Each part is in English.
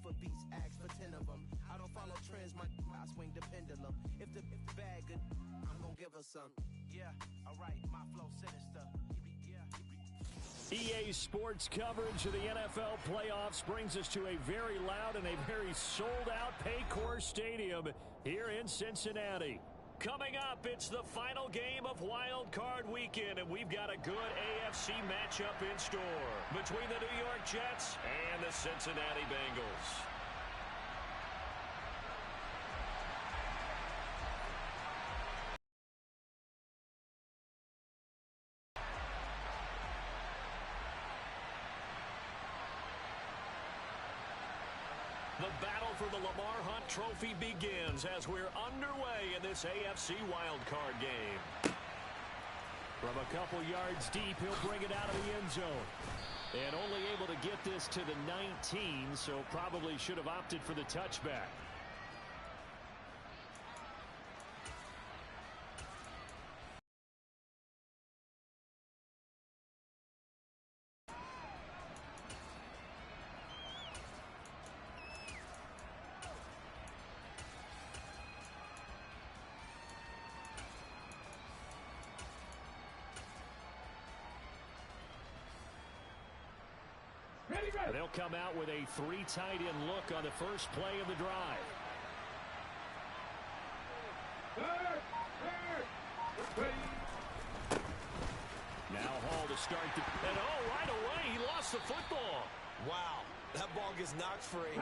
for beats, ask for 10 of them. I don't follow trends, I swing the pendulum. If the bag good, I'm gonna give her some. Yeah, alright, my flow sinister. EA Sports coverage of the NFL playoffs brings us to a very loud and a very sold-out Paycor Stadium here in Cincinnati. Coming up, it's the final game of Wild Card Weekend, and we've got a good AFC matchup in store between the New York Jets and the Cincinnati Bengals. The battle for the Lamar Hunt Trophy begins as we're underway in this AFC wildcard game. From a couple yards deep, he'll bring it out of the end zone. And only able to get this to the 19, so probably should have opted for the touchback. They'll come out with a 3 tight end look on the first play of the drive. Now Hall to start the... And right away, he lost the football. Wow, that ball gets knocked free,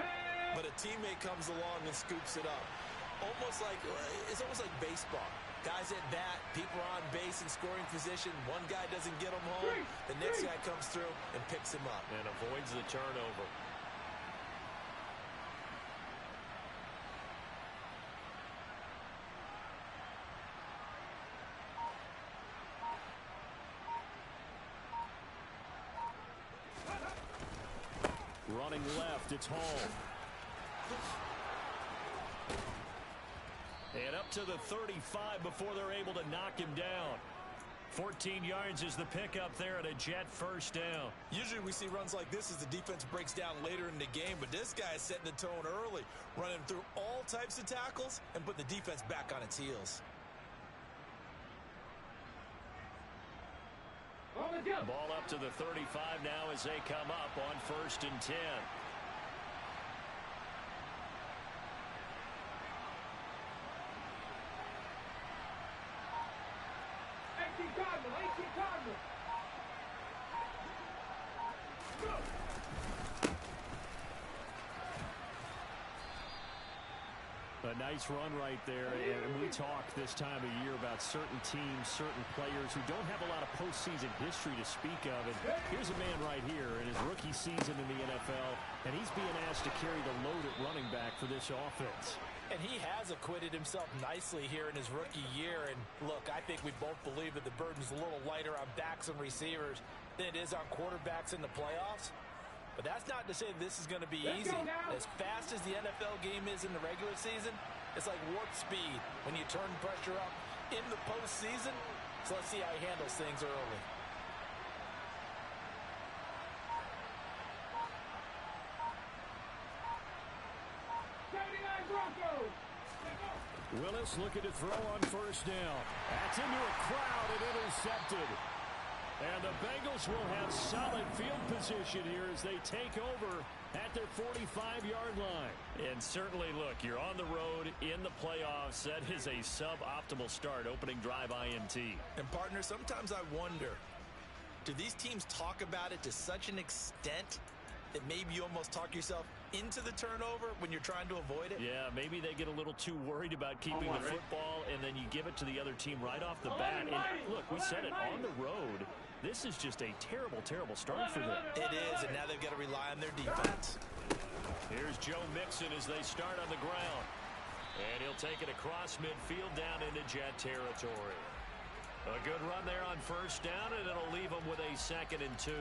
but a teammate comes along and scoops it up. It's almost like baseball. Guys at bat, people are on base in scoring position. One guy doesn't get him home. The next guy comes through and picks him up. And avoids the turnover. Running left, it's Hall. And up to the 35 before they're able to knock him down. 14 yards is the pickup there at a Jet first down. Usually we see runs like this as the defense breaks down later in the game, but this guy is setting the tone early, running through all types of tackles and put the defense back on its heels. Ball up to the 35 now as they come up on 1st and 10. A nice run right there, and we talk this time of year about certain teams, certain players who don't have a lot of postseason history to speak of. And here's a man right here in his rookie season in the NFL, and he's being asked to carry the load at running back for this offense. And he has acquitted himself nicely here in his rookie year. And look, I think we both believe that the burden's a little lighter on backs and receivers than it is on quarterbacks in the playoffs. But that's not to say this is going to be easy. As fast as the NFL game is in the regular season, it's like warp speed when you turn pressure up in the postseason. So let's see how he handles things early. Willis looking to throw on first down. That's into a crowd and intercepted. And the Bengals will have solid field position here as they take over at their 45-yard line. And certainly, look, you're on the road in the playoffs. That is a suboptimal start, opening drive INT. And, partner, sometimes I wonder, do these teams talk about it to such an extent that maybe you almost talk yourself into the turnover when you're trying to avoid it? Yeah, maybe they get a little too worried about keeping the football, and then you give it to the other team right off the bat. And, look, we said it, on the road, this is just a terrible, terrible start for them. It is, and now they've got to rely on their defense. Here's Joe Mixon as they start on the ground. And he'll take it across midfield down into Jet territory. A good run there on first down, and it'll leave them with a 2nd and 2.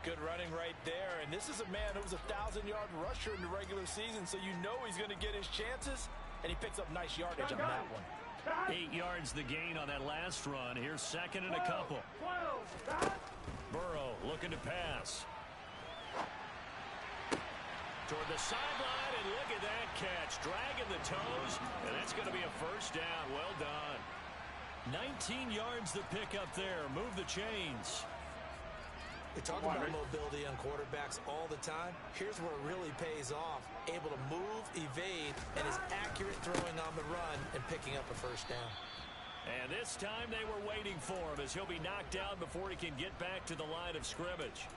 Good running right there, and this is a man who was a 1,000-yard rusher in the regular season, so you know he's going to get his chances, and he picks up nice yardage on that one. 8 yards the gain on that last run. Here's 2nd and a couple. Burrow looking to pass. Toward the sideline, and look at that catch. Dragging the toes, and that's going to be a first down. Well done. 19 yards the pick up there. Move the chains. We talk about mobility on quarterbacks all the time. Here's where it really pays off. Able to move, evade, and is accurate throwing on the run and picking up a first down. And this time they were waiting for him as he'll be knocked down before he can get back to the line of scrimmage.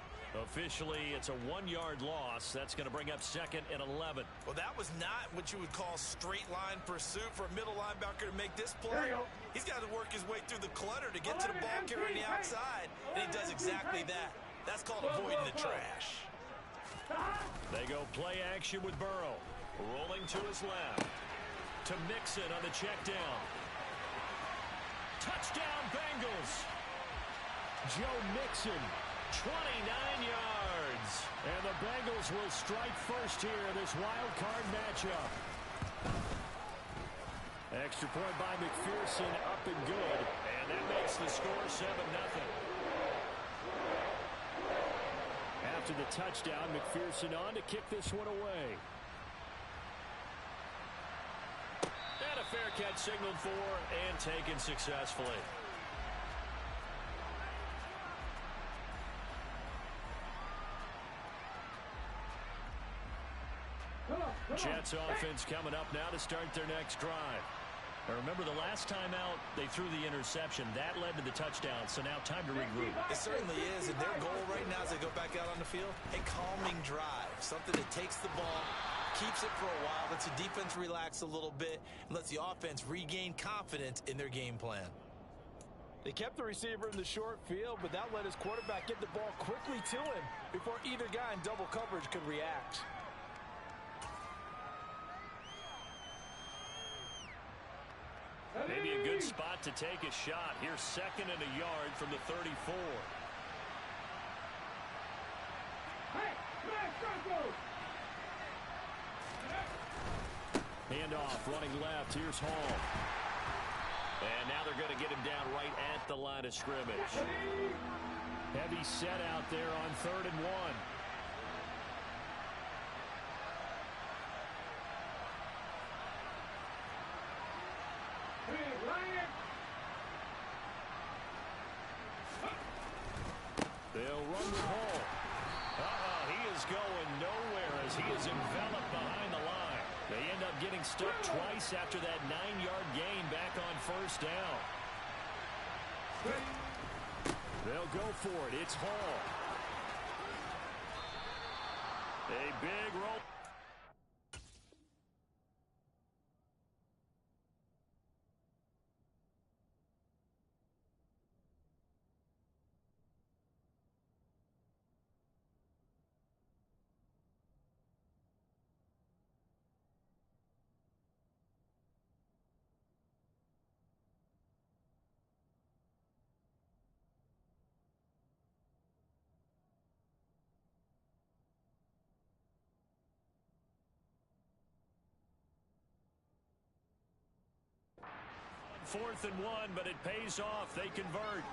Officially, it's a 1-yard loss. That's going to bring up 2nd and 11. Well, that was not what you would call straight line pursuit for a middle linebacker to make this play. He's got to work his way through the clutter to get to the ball carrier on the outside, and he does exactly that. That's called avoiding the trash. They go play action with Burrow. Rolling to his left. To Mixon on the check down. Touchdown, Bengals. Joe Mixon, 29 yards. And the Bengals will strike first here in this wild card matchup. Extra point by McPherson, up and good. And that makes the score 7-0. After the touchdown, McPherson on to kick this one away. And a fair catch signaled for and taken successfully. Jets offense coming up now to start their next drive. Now remember, the last time out, they threw the interception. That led to the touchdown, so now time to regroup. It certainly is, and their goal right now as they go back out on the field, a calming drive, something that takes the ball, keeps it for a while, lets the defense relax a little bit, and lets the offense regain confidence in their game plan. They kept the receiver in the short field, but that let his quarterback get the ball quickly to him before either guy in double coverage could react. Maybe a good spot to take a shot. Here's 2nd and a yard from the 34. Handoff, running left. Here's Hall. And now they're going to get him down right at the line of scrimmage. Heavy set out there on 3rd and 1. They'll run with Hall. He is going nowhere as he is enveloped behind the line. They end up getting stuck twice after that 9-yard gain back on 1st down. They'll go for it. It's Hall. A big roll. On 4th and 1, but it pays off. They convert.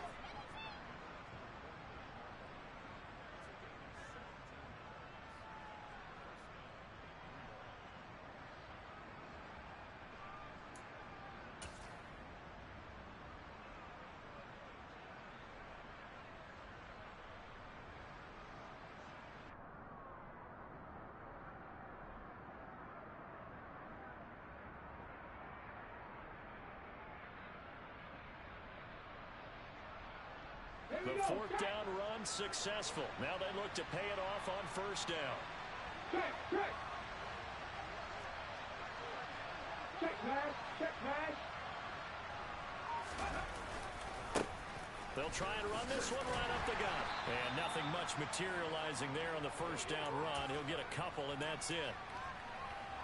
The 4th down run successful. Now they look to pay it off on 1st down. They'll try and run this one right up the gut. And nothing much materializing there on the 1st down run. He'll get a couple, and that's it.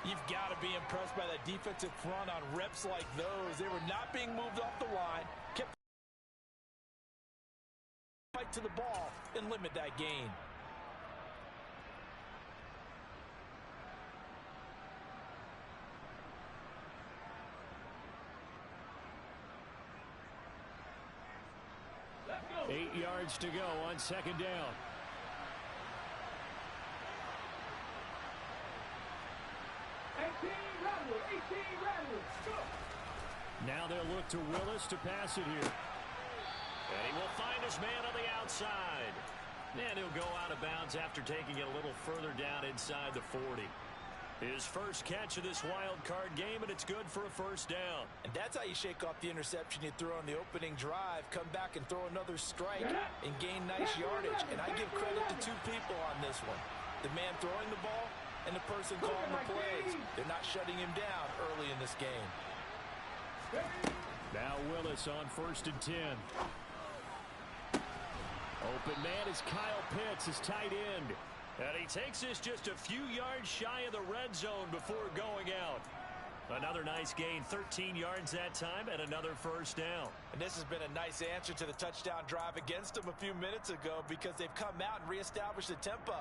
You've got to be impressed by that defensive front on reps like those. They were not being moved off the line. Kept to the ball and limit that gain. Go. 8 yards to go on 2nd down. Now they'll look to Willis to pass it here. And he will find his man on the outside. And he'll go out of bounds after taking it a little further down inside the 40. His first catch of this wild card game, and it's good for a first down. And that's how you shake off the interception you threw on the opening drive, come back and throw another strike and gain nice yardage. And I give credit to two people on this one. The man throwing the ball and the person calling the plays. They're not shutting him down early in this game. Now Willis on 1st and 10. Open man is Kyle Pitts, his tight end. And he takes this just a few yards shy of the red zone before going out. Another nice gain, 13 yards that time, and another first down. And this has been a nice answer to the touchdown drive against them a few minutes ago because they've come out and reestablished the tempo.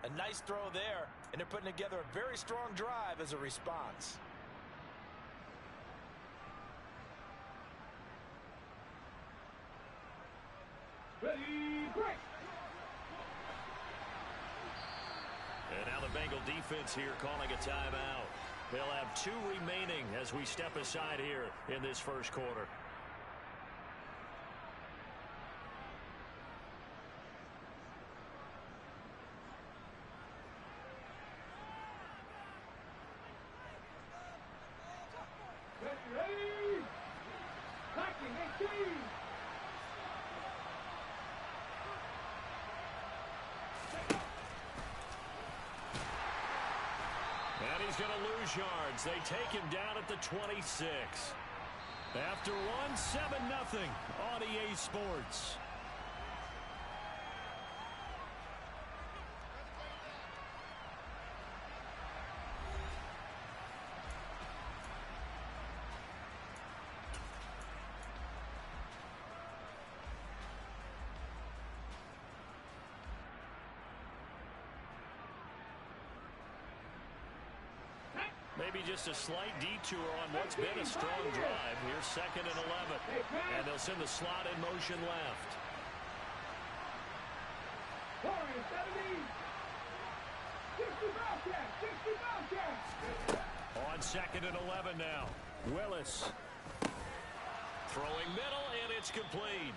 A nice throw there, and they're putting together a very strong drive as a response. Ready, break. And now the Bengal defense here calling a timeout. They'll have 2 remaining as we step aside here in this first quarter. Ready, backing 18. And he's going to lose yards. They take him down at the 26. After one, 7-0 on EA Sports. Maybe just a slight detour on what's been a strong drive. Here's 2nd and 11. And they'll send the slot in motion left. On 2nd and 11 now. Willis. Throwing middle, and it's complete.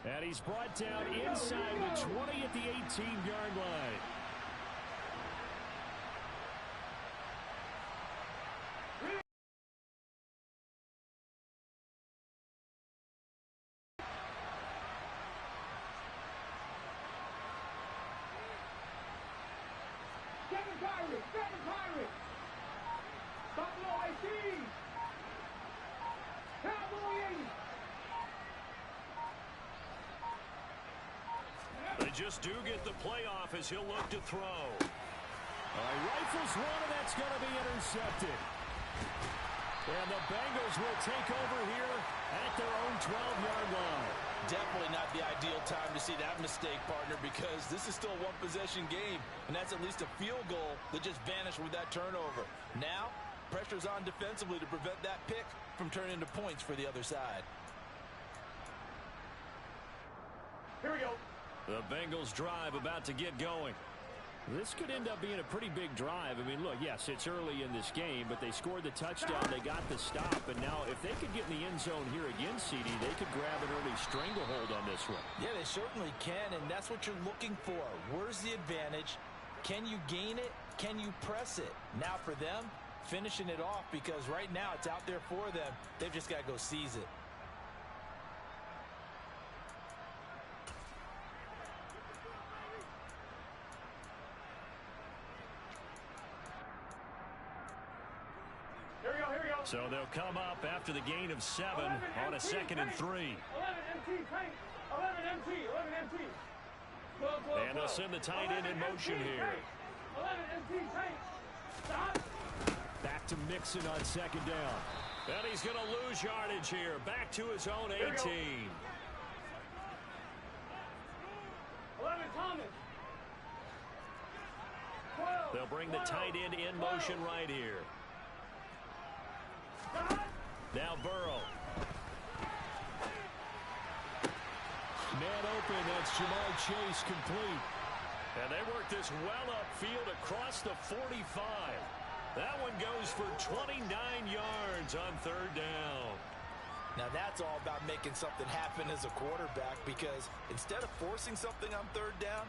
And he's brought down inside the 20 at the 18-yard line. They just do get the playoff as he'll look to throw. Rifles one, and that's going to be intercepted. And the Bengals will take over here at their own 12-yard line. Definitely not the ideal time to see that mistake, partner, because this is still a one-possession game, and that's at least a field goal that just vanished with that turnover. Now, pressure's on defensively to prevent that pick from turning into points for the other side. Here we go. The Bengals drive about to get going. This could end up being a pretty big drive. I mean, look, yes, it's early in this game, but they scored the touchdown. They got the stop. And now if they could get in the end zone here again, CD, they could grab an early stranglehold on this one. Yeah, they certainly can, and that's what you're looking for. Where's the advantage? Can you gain it? Can you press it? Now for them, finishing it off, because right now it's out there for them. They've just got to go seize it. So they'll come up after the gain of 7 on a 2nd and 3. 11 MT, 11 MT, 11 MT. And they'll send the tight end in motion here. 11 MT, stop. Back to Mixon on 2nd down. And he's going to lose yardage here. Back to his own 18. 11 Thomas. 12. They'll bring the tight end in motion right here. Now Burrow. Man open, that's Jamar Chase complete. And they work this well upfield across the 45. That one goes for 29 yards on third down. Now that's all about making something happen as a quarterback, because instead of forcing something on third down,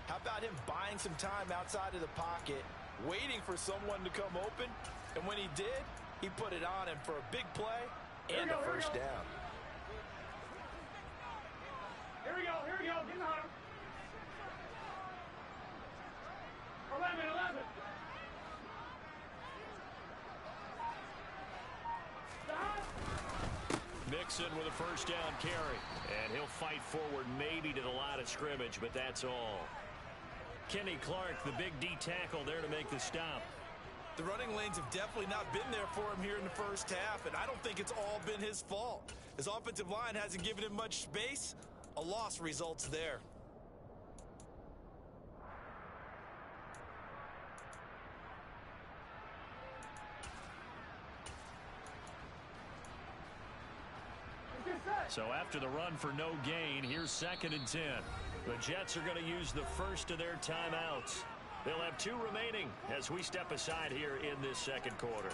how about him buying some time outside of the pocket, waiting for someone to come open, and when he did, he put it on him for a big play and a first down. Here we go, getting on him. 11. Mixon with a first down carry. And he'll fight forward maybe to the line of scrimmage, but that's all. Kenny Clark, the big D tackle there to make the stop. The running lanes have definitely not been there for him here in the first half, and I don't think it's all been his fault. His offensive line hasn't given him much space. A loss results there. So after the run for no gain, here's 2nd and 10. The Jets are going to use the first of their timeouts. They'll have 2 remaining as we step aside here in this second quarter.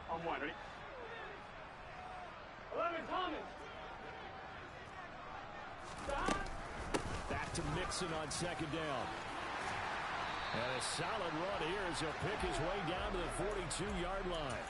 On one, ready? 11, Thomas. Back to Mixon on 2nd down. And a solid run here as he'll pick his way down to the 42-yard line.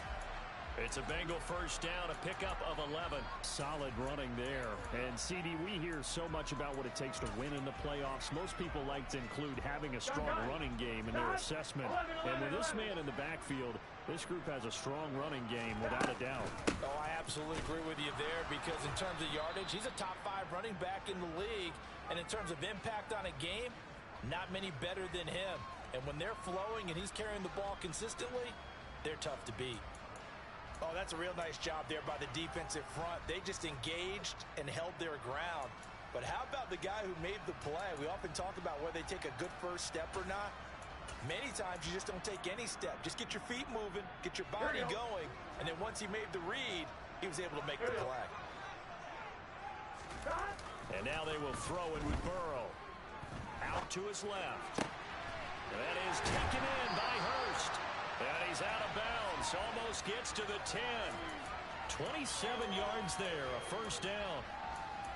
It's a Bengal first down, a pickup of 11. Solid running there. And, CD, we hear so much about what it takes to win in the playoffs. Most people like to include having a strong running game in their assessment. And with this man in the backfield, this group has a strong running game without a doubt. Oh, I absolutely agree with you there, because in terms of yardage, he's a top 5 running back in the league. And in terms of impact on a game, not many better than him. And when they're flowing and he's carrying the ball consistently, they're tough to beat. Oh, that's a real nice job there by the defensive front. They just engaged and held their ground. But how about the guy who made the play? We often talk about whether they take a good first step or not. Many times you just don't take any step. Just get your feet moving, get your body going, and then once he made the read, he was able to make the play. And now they will throw it with Burrow. Out to his left. That is taken in by Hurst. And he's out of bounds. Almost gets to the 10. 27 yards there, a first down.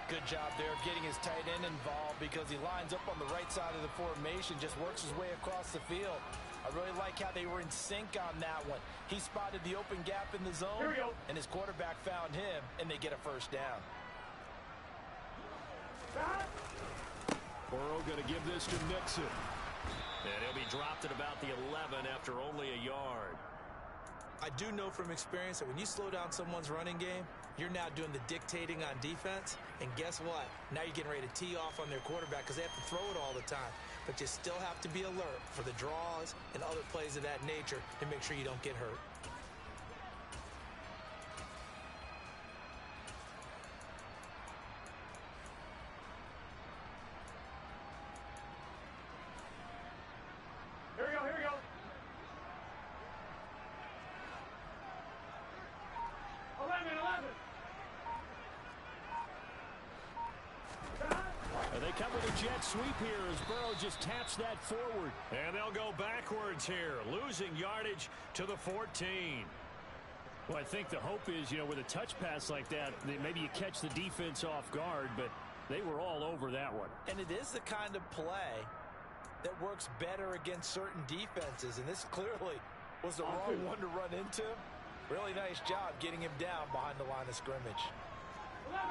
Good job there getting his tight end involved, because he lines up on the right side of the formation, just works his way across the field. I really like how they were in sync on that one. He spotted the open gap in the zone, and his quarterback found him, and they get a first down. Burrow going to give this to Mixon. And he'll be dropped at about the 11 after only a yard. I do know from experience that when you slow down someone's running game, you're now doing the dictating on defense. And guess what? Now you're getting ready to tee off on their quarterback, because they have to throw it all the time. But you still have to be alert for the draws and other plays of that nature to make sure you don't get hurt. Here we go. 11. And they come with a jet sweep here as Burrow just taps that forward. And they'll go backwards here, losing yardage to the 14. Well, I think the hope is, with a touch pass like that, maybe you catch the defense off guard, but they were all over that one. And it is the kind of play that works better against certain defenses, and this clearly was the wrong one to run into. Really nice job getting him down behind the line of scrimmage. 11.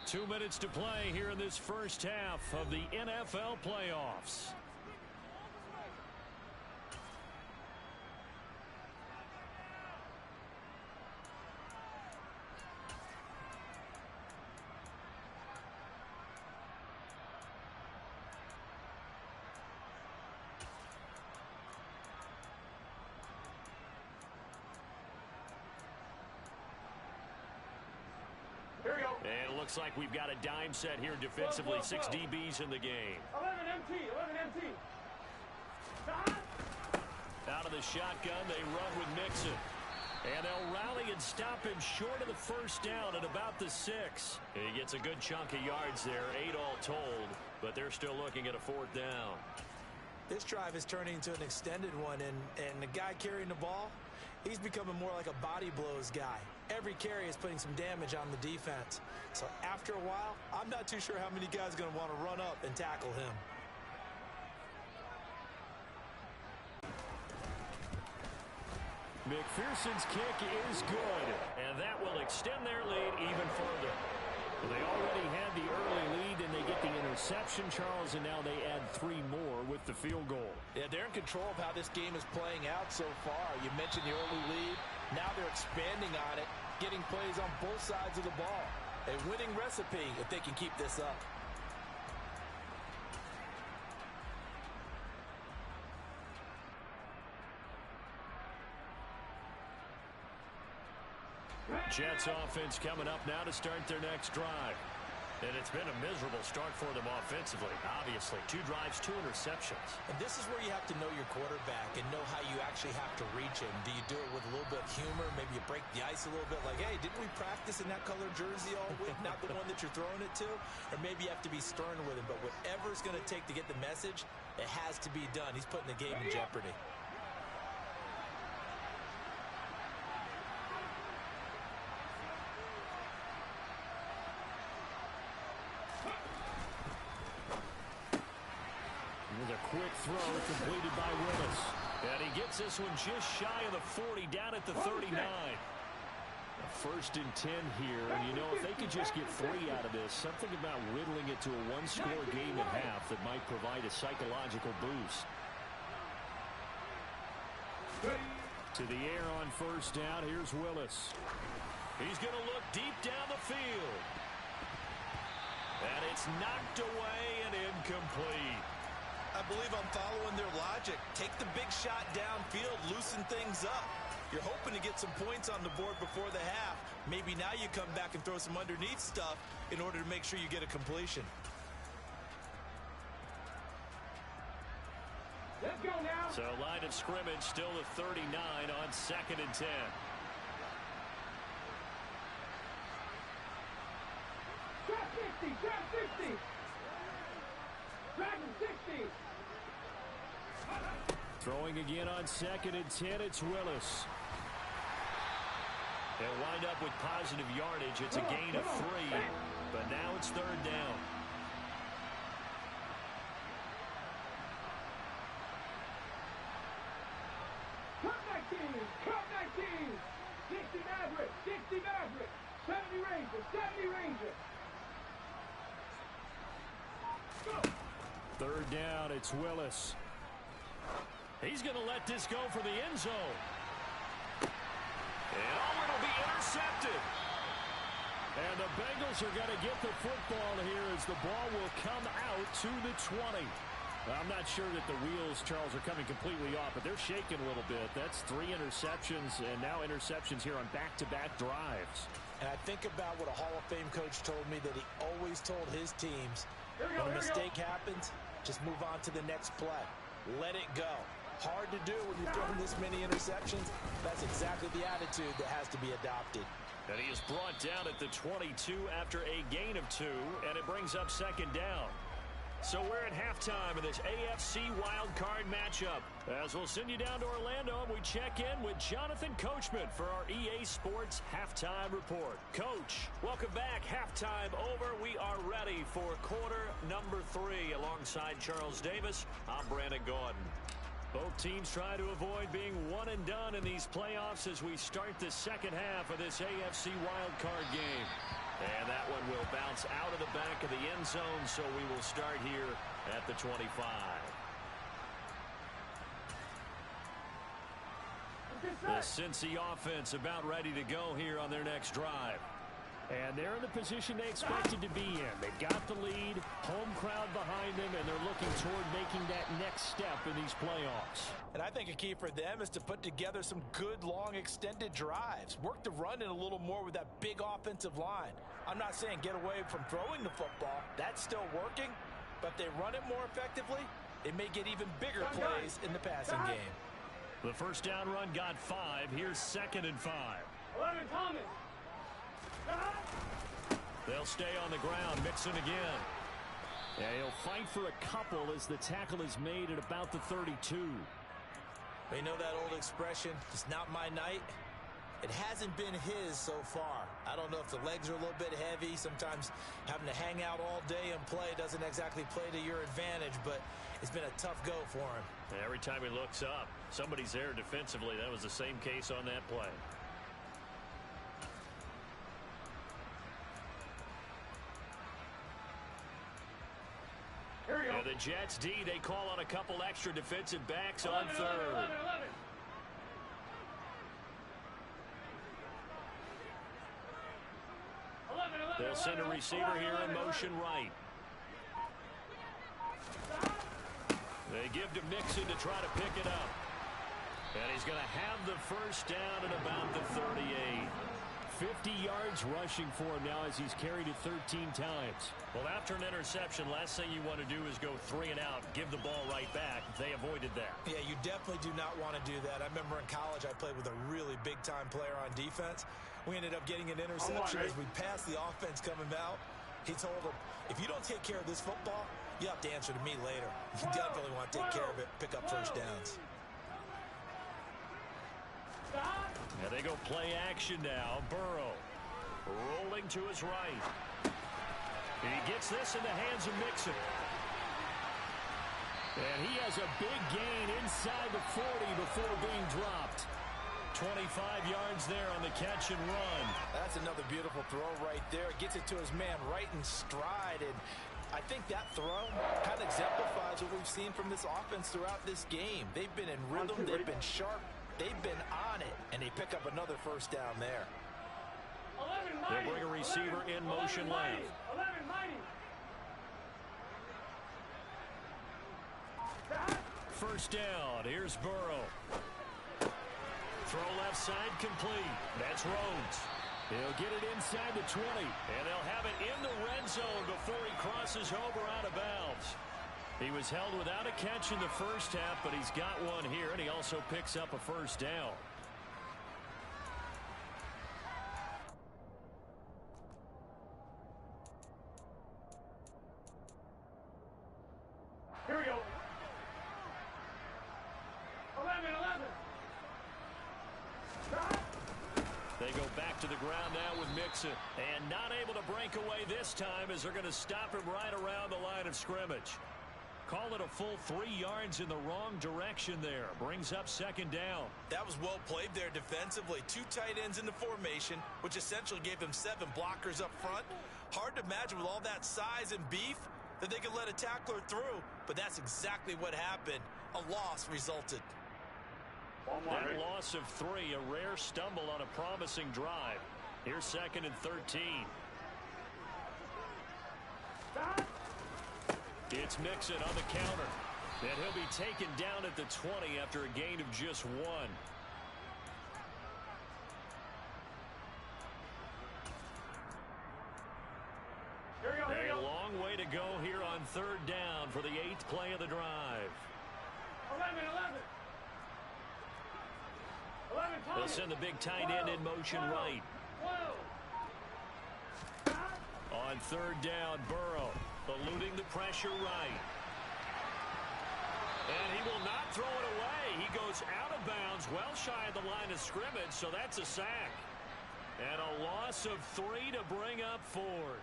2 minutes to play here in this first half of the NFL playoffs. And it looks like we've got a dime set here defensively. 6 DBs in the game. 11 MT. the shotgun. They run with Mixon. And they'll rally and stop him short of the first down at about the 6. He gets a good chunk of yards there, 8 all told, but they're still looking at a 4th down. This drive is turning into an extended one, and the guy carrying the ball, he's becoming more like a body blows guy. Every carry is putting some damage on the defense. So after a while, I'm not too sure how many guys are going to want to run up and tackle him. McPherson's kick is good, and that will extend their lead even further. Well, they already had the early lead, and they get the interception, Charles, and now they add 3 more with the field goal. Yeah, they're in control of how this game is playing out so far. You mentioned the early lead. Now they're expanding on it, getting plays on both sides of the ball. A winning recipe if they can keep this up. Jets offense coming up now to start their next drive. And it's been a miserable start for them offensively, obviously. 2 drives, 2 interceptions. And this is where you have to know your quarterback and know how you actually have to reach him. Do you do it with a little bit of humor? Maybe you break the ice a little bit like, hey, didn't we practice in that color jersey all week? Not the one that you're throwing it to? Or maybe you have to be stern with him. But whatever it's going to take to get the message, it has to be done. He's putting the game in jeopardy. Quick throw completed by Willis. And he gets this one just shy of the 40, down at the 39. A 1st and 10 here. And, you know, if they could just get 3 out of this, something about whittling it to a 1-score game at half that might provide a psychological boost. To the air on 1st down. Here's Willis. He's going to look deep down the field. And it's knocked away and incomplete. I believe I'm following their logic. Take the big shot downfield, loosen things up. You're hoping to get some points on the board before the half. Maybe now you come back and throw some underneath stuff in order to make sure you get a completion. Let's go now. So line of scrimmage still the 39 on 2nd and 10. Drop 50, drop 50. Dragon 60. Throwing again on 2nd and 10, it's Willis. They'll wind up with positive yardage. It's a gain of 3, but now it's 3rd down. Cut 19, cut 19. 60 Maverick, 60 Maverick. 70 Ranger, 70 Ranger. Go. 3rd down, it's Willis. He's going to let this go for the end zone. And it'll be intercepted. And the Bengals are going to get the football here as the ball will come out to the 20. I'm not sure that the wheels, Charles, are coming completely off, but they're shaking a little bit. That's 3 interceptions and now interceptions here on back-to-back drives. And I think about what a Hall of Fame coach told me that he always told his teams, when a mistake happens, just move on to the next play. Let it go. Hard to do when you're throwing this many interceptions. That's exactly the attitude that has to be adopted. And he is brought down at the 22 after a gain of 2, and it brings up 2nd down. So we're at halftime in this AFC wildcard matchup. As we'll send you down to Orlando, and we check in with Jonathan Coachman for our EA Sports Halftime Report. Coach, welcome back. Halftime over. We are ready for quarter number 3. Alongside Charles Davis, I'm Brandon Gordon. Both teams try to avoid being one and done in these playoffs as we start the second half of this AFC wildcard game. And that one will bounce out of the back of the end zone, so we will start here at the 25. The Cincy offense about ready to go here on their next drive. And they're in the position they expected to be in. They got the lead, home crowd behind them, and they're looking toward making that next step in these playoffs. And I think a key for them is to put together some good, long, extended drives. Work the run in a little more with that big offensive line. I'm not saying get away from throwing the football. That's still working. But if they run it more effectively, it may get even bigger plays in the passing game. The first down run got 5. Here's 2nd and 5. 11, Thomas. They'll stay on the ground. Mixon again. Yeah, he'll fight for a couple as the tackle is made at about the 32. You know that old expression, it's not my night? It hasn't been his so far. I don't know if the legs are a little bit heavy. Sometimes having to hang out all day and play doesn't exactly play to your advantage, but it's been a tough go for him. Every time he looks up, somebody's there defensively. That was the same case on that play. And the Jets D, they call on a couple extra defensive backs on 3rd. 11. They'll send a receiver here in motion right. They give to Mixon to try to pick it up. And he's going to have the first down at about the 38. 50 yards rushing for him now as he's carried it 13 times. Well, after an interception, last thing you want to do is go 3 and out, give the ball right back. They avoided that. Yeah, you definitely do not want to do that. I remember in college I played with a really big-time player on defense. We ended up getting an interception as we passed the offense coming out. He told him, if you don't take care of this football, you have to answer to me later. You definitely want to take care of it, pick up first downs. And they go play action now. Burrow rolling to his right. He gets this in the hands of Mixon. And he has a big gain inside the 40 before being dropped. 25 yards there on the catch and run. That's another beautiful throw right there. Gets it to his man right in stride. And I think that throw kind of exemplifies what we've seen from this offense throughout this game. They've been in rhythm. They've been sharp. They've been on it. And they pick up another first down there. They'll bring a receiver in motion left. 11, mighty. First down. Here's Burrow. Throw left side complete. That's Rhodes. He'll get it inside the 20. And they'll have it in the red zone before he crosses over out of bounds. He was held without a catch in the first half, but he's got one here, and he also picks up a first down. Here we go. 11. They go back to the ground now with Mixon. And not able to break away this time as they're going to stop him right around the line of scrimmage. Call it a full 3 yards in the wrong direction there. Brings up second down. That was well played there defensively. 2 tight ends in the formation, which essentially gave them 7 blockers up front. Hard to imagine with all that size and beef that they could let a tackler through, but that's exactly what happened. A loss resulted. That loss of 3, a rare stumble on a promising drive. Here's 2nd and 13. It's Mixon on the counter. And he'll be taken down at the 20 after a gain of just 1. A long way to go here on 3rd down for the 8th play of the drive. 11, They'll send the big tight end in motion right. On 3rd down, Burrow eluding the pressure right. And he will not throw it away. He goes out of bounds, well shy of the line of scrimmage, so that's a sack. And a loss of 3 to bring up 4th.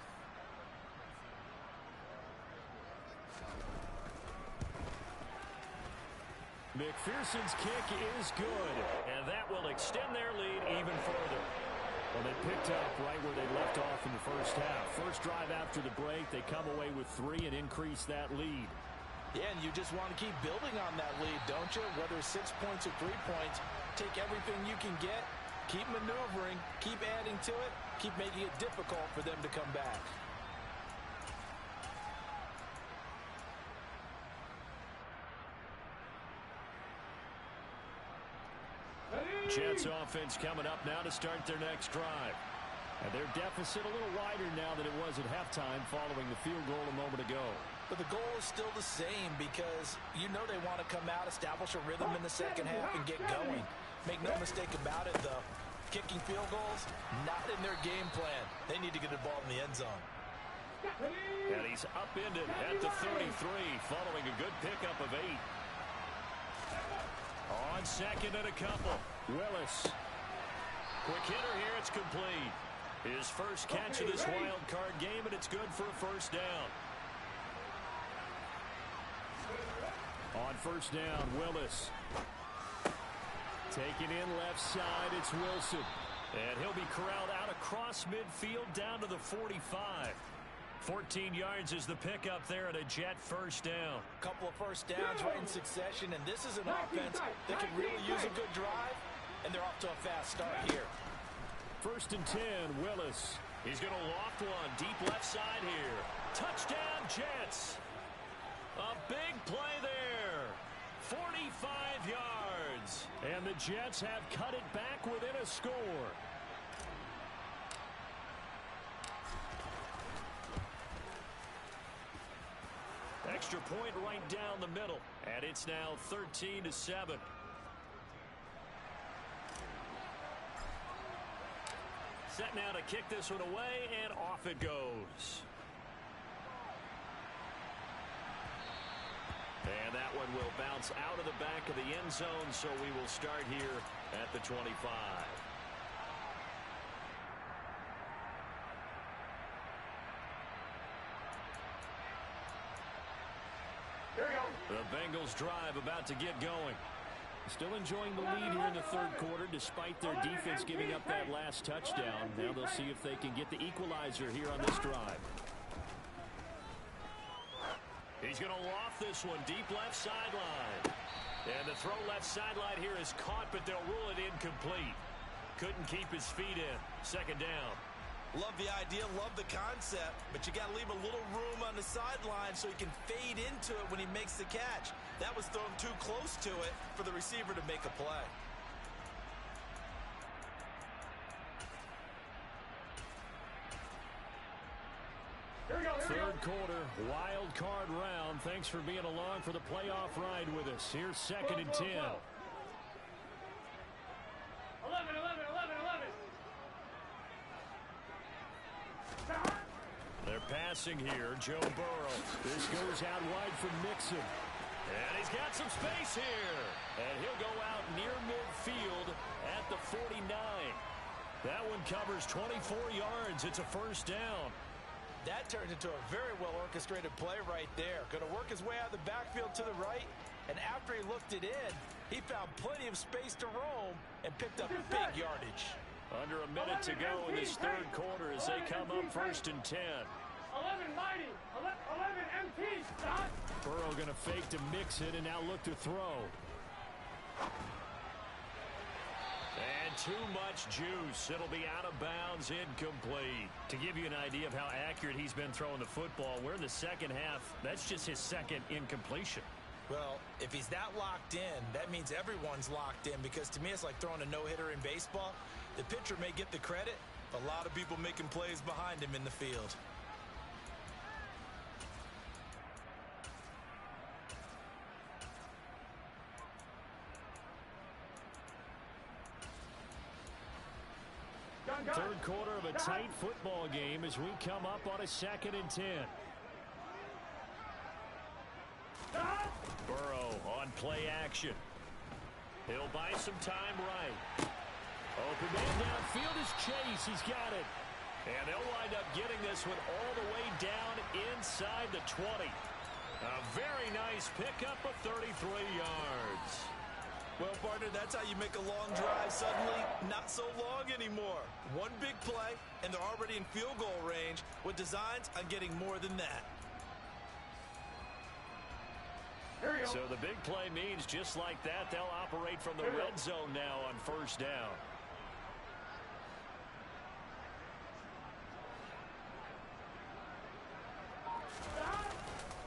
McPherson's kick is good, and that will extend their lead even further. Well, they picked up right where they left off in the first half. First drive after the break, they come away with 3 and increase that lead. Yeah, and you just want to keep building on that lead, don't you? Whether it's 6 points or 3 points, take everything you can get, keep maneuvering, keep adding to it, keep making it difficult for them to come back. Jets offense coming up now to start their next drive. And their deficit a little wider now than it was at halftime following the field goal a moment ago. But the goal is still the same because you know they want to come out, establish a rhythm in the second half, and get going. Make no mistake about it, though. Kicking field goals, not in their game plan. They need to get the ball in the end zone. And he's upended at the 33 following a good pickup of 8. On second and a couple, Willis. Quick hitter here, it's complete. His first catch of this wild card game, and it's good for a first down. On first down, Willis. Taking in left side, it's Wilson. And he'll be corralled out across midfield down to the 45. 14 yards is the pickup there at a Jet first down. Couple of first downs right in succession, and this is an offense that can really use a good drive, and they're off to a fast start here. First and 10, Willis. He's going to loft one deep left side here. Touchdown, Jets. A big play there. 45 yards. And the Jets have cut it back within a score. Extra point right down the middle. And it's now 13-7. Set now to kick this one away, and off it goes. And that one will bounce out of the back of the end zone, so we will start here at the 25. Here we go. The Bengals drive about to get going. Still enjoying the lead here in the third quarter despite their defense giving up that last touchdown. Now they'll see if they can get the equalizer here on this drive. He's going to loft this one deep left sideline. And the throw left sideline here is caught, but they'll rule it incomplete. Couldn't keep his feet in. Second down. Love the idea, love the concept, but you got to leave a little room on the sideline so he can fade into it when he makes the catch. That was thrown too close to it for the receiver to make a play. Third quarter, wild card round. Thanks for being along for the playoff ride with us. Here's second and 10. 11, 11, 11, 11. They're passing here. Joe Burrow. This goes out wide from Mixon. And he's got some space here. And he'll go out near midfield at the 49. That one covers 24 yards. It's a first down. That turned into a very well-orchestrated play right there. Going to work his way out of the backfield to the right. And after he looked it in, he found plenty of space to roam and picked up big yardage. Under a minute to go in this third quarter as they come up first and 10. 11 mighty, 11 MT, stop. Burrow going to fake to mix it and now look to throw. And too much juice. It'll be out of bounds, incomplete. To give you an idea of how accurate he's been throwing the football, we're in the second half. That's just his second incompletion. Well, if he's that locked in, that means everyone's locked in, because to me it's like throwing a no-hitter in baseball. The pitcher may get the credit, a lot of people making plays behind him in the field. Third quarter of a tight football game as we come up on a second and 10. Burrow on play action. He'll buy some time right. Open man downfield is Chase. He's got it. And they'll wind up getting this one all the way down inside the 20. A very nice pickup of 33 yards. Well, partner, that's how you make a long drive suddenly not so long anymore. One big play, and they're already in field goal range with designs on getting more than that. So the big play means just like that, they'll operate from the red zone now on first down.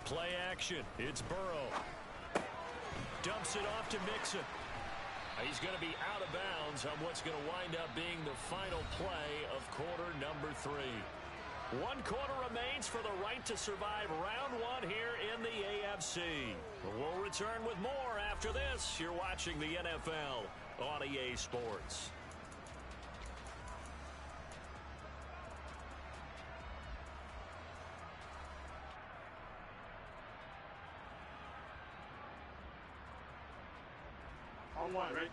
Play action. It's Burrow. Dumps it off to Mixon. He's going to be out of bounds on what's going to wind up being the final play of quarter number 3. One quarter remains for the right to survive round one here in the AFC. We'll return with more after this. You're watching the NFL on EA Sports.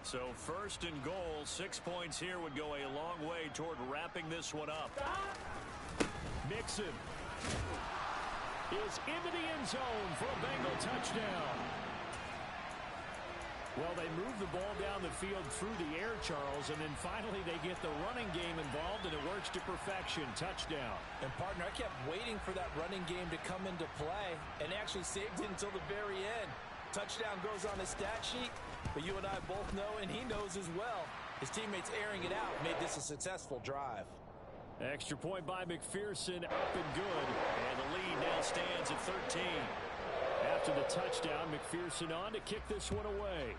So first and goal, 6 points here would go a long way toward wrapping this one up. Mixon is into the end zone for a Bengal touchdown. Well, they move the ball down the field through the air, Charles, and then finally they get the running game involved, and it works to perfection. Touchdown. And, partner, I kept waiting for that running game to come into play and actually saved it until the very end. Touchdown goes on his stat sheet, but you and I both know, and he knows as well, his teammates airing it out made this a successful drive. Extra point by McPherson, up and good. And the lead now stands at 13. After the touchdown, McPherson on to kick this one away.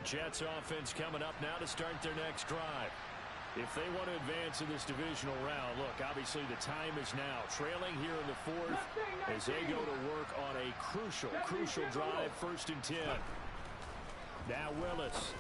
Jets offense coming up now to start their next drive. If they want to advance in this divisional round, look, obviously the time is now. Trailing here in the fourth as they go to work on a crucial drive, 1st and 10. Now Willis.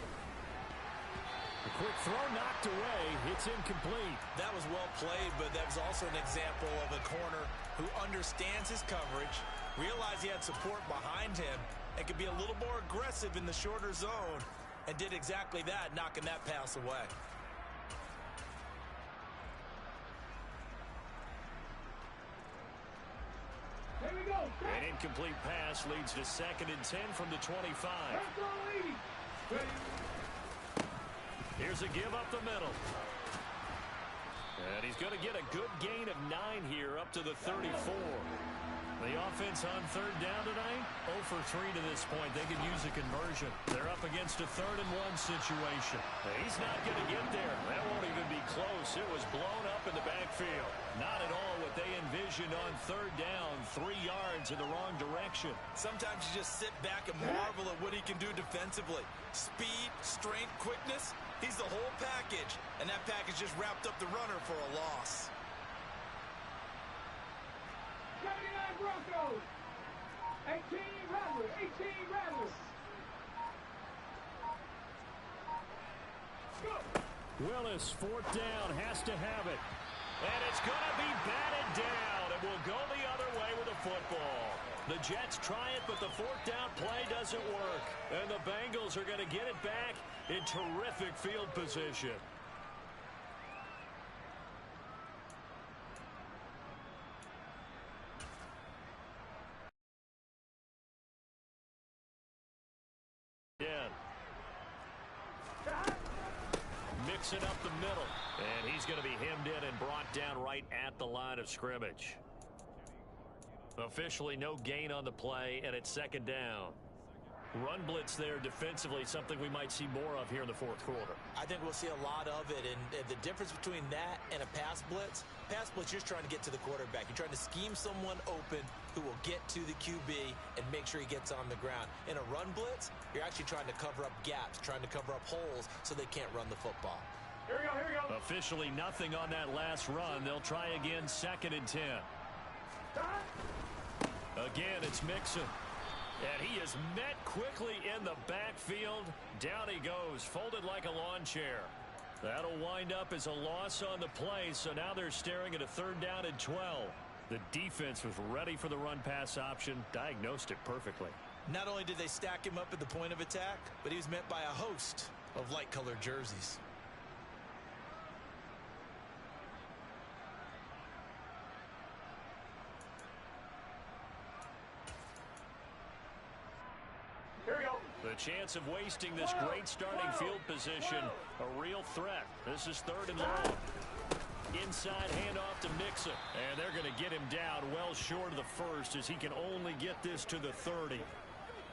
A quick throw knocked away. It's incomplete. That was well played, but that was also an example of a corner who understands his coverage, realized he had support behind him, and could be a little more aggressive in the shorter zone, and did exactly that, knocking that pass away. Here we go. An incomplete pass leads to 2nd and 10 from the 25. Here's a give up the middle. And he's going to get a good gain of 9 here up to the 34. The offense on 3rd down tonight, 0 for 3 to this point. They could use a conversion. They're up against a 3rd and 1 situation. He's not going to get there. That won't even be close. It was blown up in the backfield. Not at all what they envisioned on 3rd down, 3 yards in the wrong direction. Sometimes you just sit back and marvel at what he can do defensively. Speed, strength, quickness. He's the whole package, and that package just wrapped up the runner for a loss. 79 Broncos. 18 Rattlers. 18 Rattlers. Go. Willis, 4th down, has to have it. And it's going to be batted down. It will go the other way with the football. The Jets try it, but the 4th down play doesn't work. And the Bengals are going to get it back in terrific field position. Mixing up the middle. And he's going to be hemmed in and brought down right at the line of scrimmage. Officially no gain on the play, and it's 2nd down. Run blitz there defensively, something we might see more of here in the 4th quarter. I think we'll see a lot of it, and the difference between that and a pass blitz, you're just trying to get to the quarterback. You're trying to scheme someone open who will get to the QB and make sure he gets on the ground. In a run blitz, you're actually trying to cover up gaps, trying to cover up holes so they can't run the football. Here we go. Officially nothing on that last run. They'll try again, 2nd and 10. Again, it's Mixon. And he is met quickly in the backfield. Down he goes, folded like a lawn chair. That'll wind up as a loss on the play, so now they're staring at a 3rd down and 12. The defense was ready for the run-pass option, diagnosed it perfectly. Not only did they stack him up at the point of attack, but he was met by a host of light-colored jerseys. The chance of wasting this great starting field position, a real threat. This is 3rd and long. Inside handoff to Mixon. And they're going to get him down well short of the 1st as he can only get this to the 30.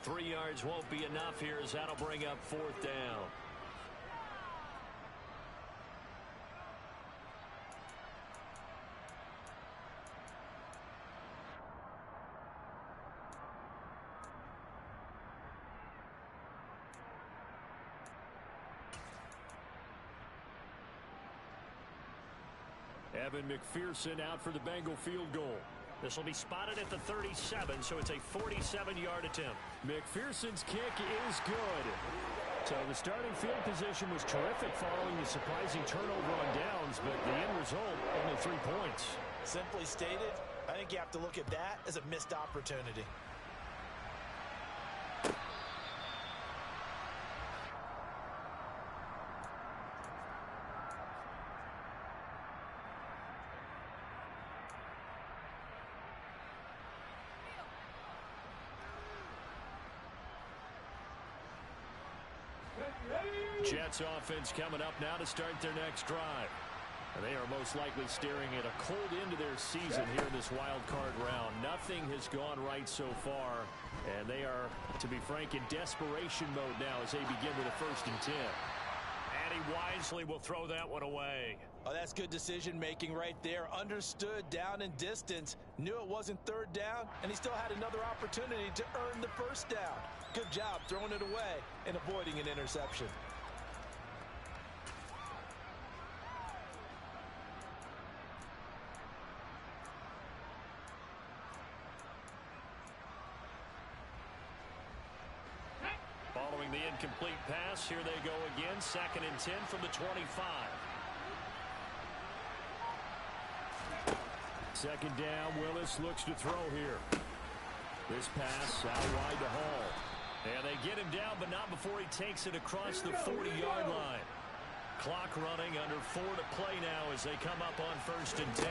3 yards won't be enough here as that'll bring up 4th down. Evan McPherson out for the Bengal field goal. This will be spotted at the 37, so it's a 47-yard attempt. McPherson's kick is good. So the starting field position was terrific following the surprising turnover on downs, but the end result, only 3 points. Simply stated, I think you have to look at that as a missed opportunity. Jets offense coming up now to start their next drive. And they are most likely staring at a cold end to their season here in this wild card round. Nothing has gone right so far, and they are, to be frank, in desperation mode now as they begin with a 1st and 10. And he wisely will throw that one away. Oh, that's good decision making right there. Understood down and distance, knew it wasn't 3rd down, and he still had another opportunity to earn the 1st down. Good job throwing it away and avoiding an interception. Following the incomplete pass, here they go again. 2nd and 10 from the 25. 2nd down, Willis looks to throw here. This pass out wide to Hall. And they get him down, but not before he takes it across the 40-yard line. Clock running, under 4 to play now as they come up on 1st and 10.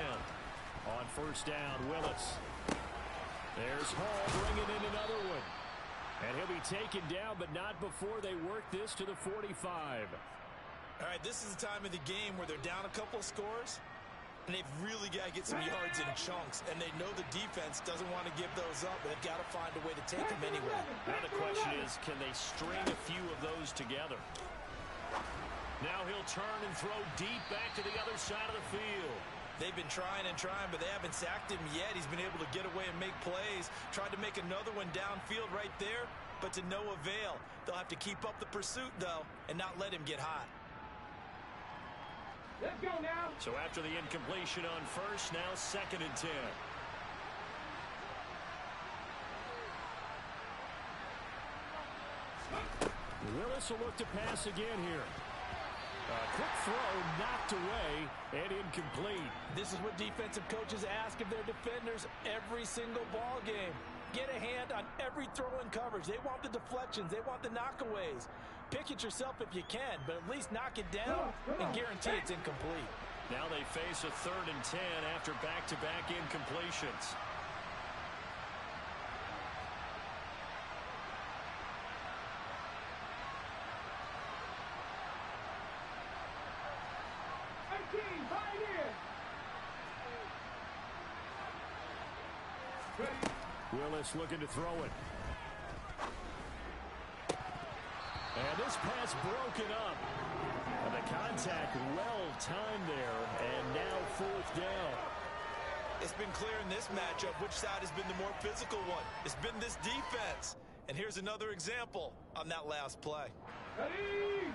On 1st down, Willis. There's Hall bringing in another one. And he'll be taken down, but not before they work this to the 45. All right, this is the time of the game where they're down a couple of scores, and they've really got to get some yards in chunks, and they know the defense doesn't want to give those up, but they've got to find a way to take them anyway. Now the question is, can they string a few of those together? Now he'll turn and throw deep back to the other side of the field. They've been trying and trying, but they haven't sacked him yet. He's been able to get away and make plays. Tried to make another one downfield right there, but to no avail. They'll have to keep up the pursuit, though, and not let him get hot. Let's go now. So after the incompletion on 1st, now 2nd and 10. Willis will look to pass again here. A quick throw knocked away and incomplete. This is what defensive coaches ask of their defenders every single ball game. Get a hand on every throw in coverage. They want the deflections. They want the knockaways. Pick it yourself if you can, but at least knock it down and guarantee it's incomplete. Now they face a 3rd and 10 after back-to-back incompletions. Willis looking to throw it. And this pass broken up. And the contact well timed there. And now 4th down. It's been clear in this matchup which side has been the more physical one. It's been this defense. And here's another example on that last play. Ready?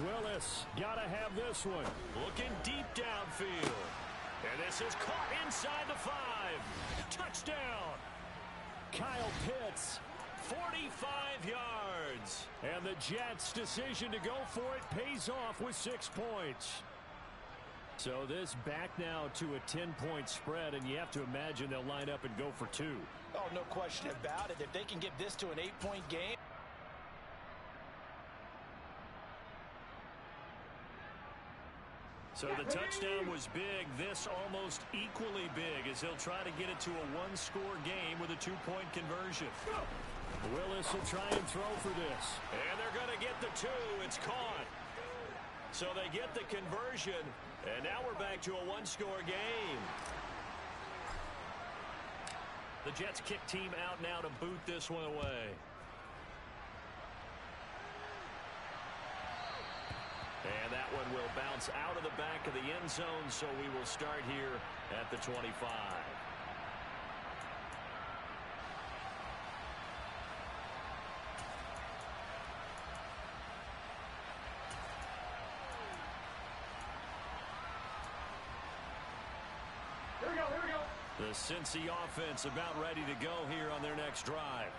Willis got to have this one. Looking deep downfield. And this is caught inside the 5. Touchdown. Kyle Pitts. 45 yards. And the Jets' decision to go for it pays off with 6 points. So this back now to a 10-point spread, and you have to imagine they'll line up and go for 2. Oh, no question about it. If they can get this to an 8-point game. So the touchdown was big. This almost equally big as he'll try to get it to a one-score game with a two-point conversion. Willis will try and throw for this. And they're going to get the two. It's caught. So they get the conversion, and now we're back to a one-score game. The Jets kick team out now to boot this one away. And that one will bounce out of the back of the end zone, so we will start here at the 25. Here we go. The Cincy offense about ready to go here on their next drive.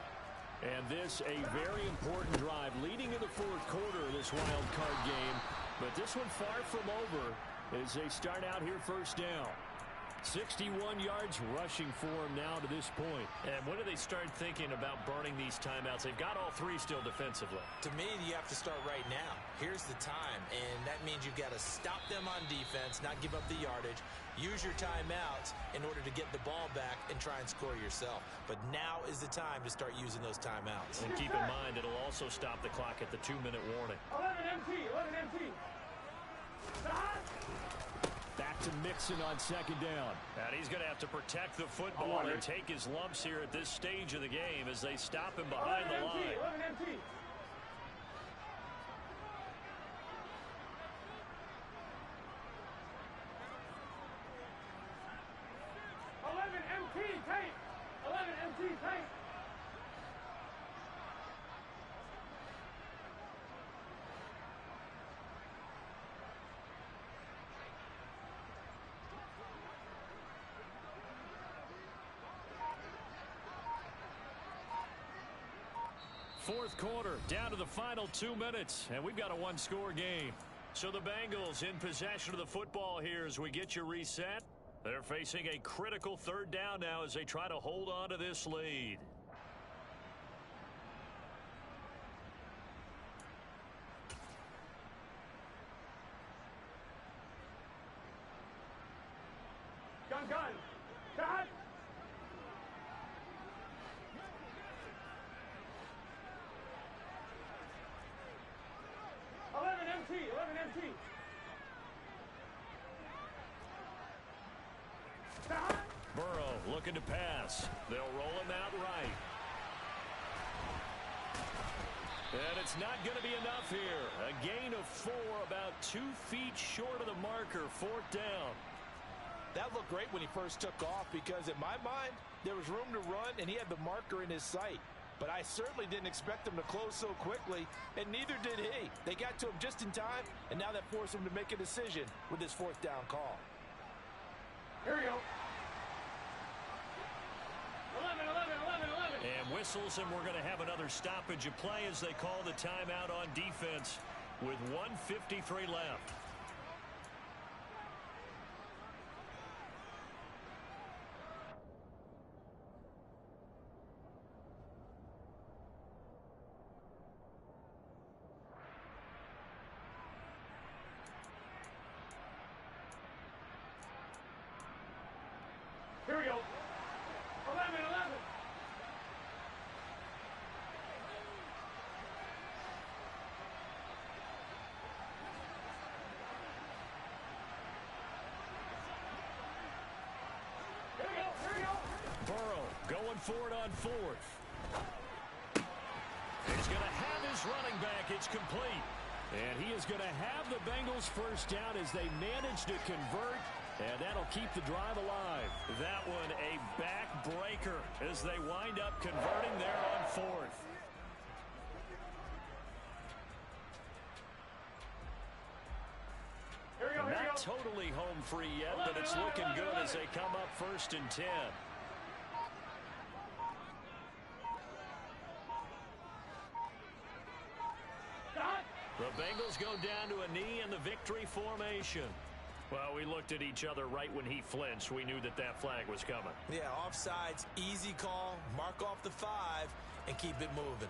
And this a very important drive leading in the fourth quarter of this wild card game. But this one far from over as they start out here first down. 61 yards rushing for him now to this point. And when do they start thinking about burning these timeouts? They've got all three still defensively. To me, you have to start right now. Here's the time, and that means you've got to stop them on defense, not give up the yardage. Use your timeouts in order to get the ball back and try and score yourself. But now is the time to start using those timeouts. And keep in mind, it'll also stop the clock at the 2-minute warning. 11 MT. Back to Mixon on second down. And he's going to have to protect the football and take his lumps here at this stage of the game as they stop him behind the line. 11 MT. Fourth quarter, down to the final 2 minutes, and we've got a one-score game. So the Bengals in possession of the football here as we get you reset. They're facing a critical third down now as they try to hold on to this lead. Gun. Shot. 11 MT. Burrow looking to pass. They'll roll him out right. And it's not going to be enough here. A gain of 4, about 2 feet short of the marker, fourth down. That looked great when he first took off because, in my mind, there was room to run and he had the marker in his sight. But I certainly didn't expect him to close so quickly, and neither did he. They got to him just in time, and now that forced him to make a decision with his fourth down call. Here we go. 11. And whistles, and we're going to have another stoppage of play as they call the timeout on defense with 1:53 left. Here we go. 11. Here we go. Burrow going for it on fourth. He's going to have his running back. It's complete. And he is going to have the Bengals first down as they manage to convert. And that'll keep the drive alive. That one a backbreaker as they wind up converting there on fourth. Not totally home free yet, but it's looking good as they come up 1st and 10. The Bengals go down to a knee in the victory formation. Well, we looked at each other right when he flinched. We knew that that flag was coming. Yeah, offsides, easy call, mark off the 5, and keep it moving.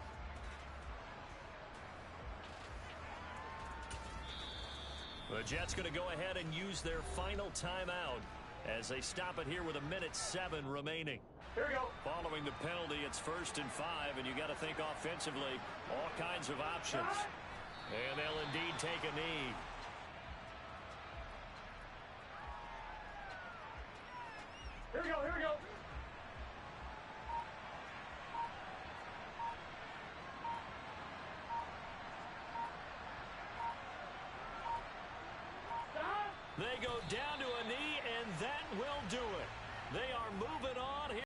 The Jets going to go ahead and use their final timeout as they stop it here with 1:07 remaining. Here we go. Following the penalty, it's 1st and 5, and you got to think offensively, all kinds of options. And they'll indeed take a knee. Here we go, here we go. They go down to a knee, and that will do it. They are moving on